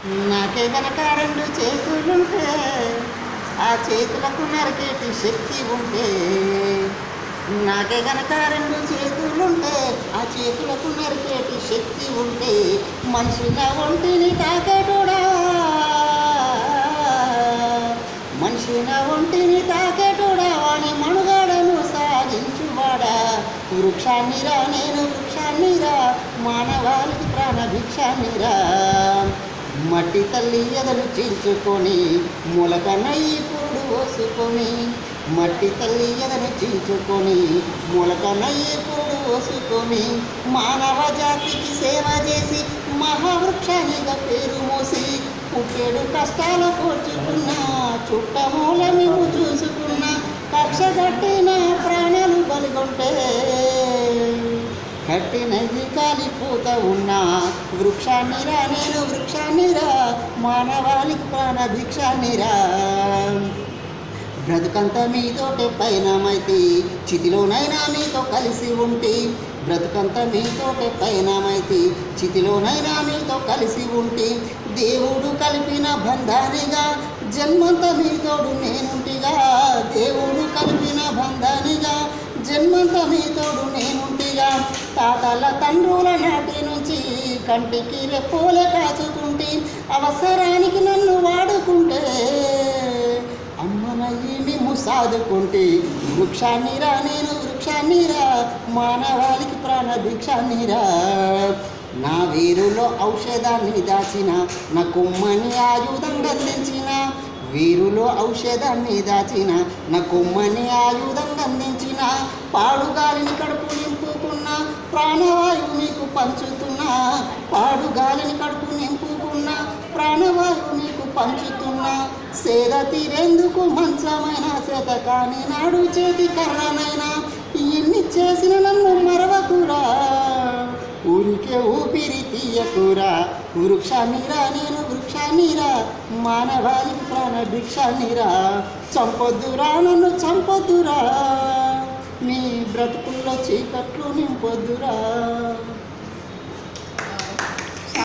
నాకే గనక రెండు చేతులుంటే ఆ చేతులకు నరికేటి శక్తి ఉంటే, నాకే గనక రెండు చేతులుంటే ఆ చేతులకు నరికేటి శక్తి ఉంటే, మనిషి నా ఒంటిని తాకేటోడా, మనిషి నా ఒంటిని తాకేటోడా, వాని మనుగడను సాగించువాడా. వృక్షాన్నిరా నేను వృక్షాన్నిరా, మానవాళికి ప్రాణభిక్షాన్నిరా. మట్టి తల్లి ఎదలు చీల్చుకొని మూలకనయ్యి పురుడు పోసుకొని, మట్టి తల్లి ఎదలు చీల్చుకొని మూలకనయ్యి పురుడు పోసుకొని, మానవ జాతికి సేవ చేసి మహావృక్షానిగా పేరు మోసి, పుట్టేడు కష్టాల పోర్చుకున్నా చుట్టమూల మేము చూసుకున్నా, కక్ష కట్టిన ప్రాణాలు బలిగొంటే కట్టినది కాలిపోతా ఉన్నా. వృక్షాన్నిరా నేను వృక్షాన్నిరా, మానవాళికి ప్రాణభిక్షాన్నిరా. బ్రతుకంతా మీతోటే పయనమైతే చితిలోనైనా మీతో కలిసి ఉంటే, బ్రతుకంతా మీతోటే పయనమైతే చితిలోనైనా మీతో కలిసి ఉంటే, దేవుడు కలిపిన బంధానిగా జన్మంతా మీతోడు నేనుంటిగా, దేవుడు కలిపిన బంధానిగా జన్మంతా మీతోడు నేనుంటిగా. తాతల తండ్రుల నాటి నుంచి కంటికి రెప్పోలే కాచుకుంటే, అవసరానికి నన్ను వాడుకుంటే అమ్మనయ్యి మేము సాదుకుంటే. వృక్షాన్నిరా నేను వృక్షాన్నిరా, మానవాళికి ప్రాణభిక్షాన్నిరా. నా వీరులో ఔషధాన్ని దాచిన, నా కొమ్మని ఆయుధంగా అందించిన, వీరులో ఔషధాన్ని దాచిన, నా కొమ్మని ఆయుధంగా అందించిన, పాడుగాలిని కడుపు నింపుకున్న ప్రాణవాయువు నీకు పంచుతున్నా, పాడుగాలిని కడుపు నింపుకున్న ప్రాణవాయువు నీకు పంచుతున్నా. సేద తీరేందుకు మంచమైన సేత కాని నాడు చేతి కర్రనైనా, ఇన్ని చేసిన నన్ను మరవకురా, ఊరికే ఊపిరి తీయకురా. వృక్షాన్నిరా నేను వృక్షాన్నిరా, మానవాళికి ప్రాణభిక్షాన్నిరా. చంపొద్దురా నన్ను చంపొద్దురా, నీ బ్రతుకుల్లో చీకట్లు నింపొద్దురా.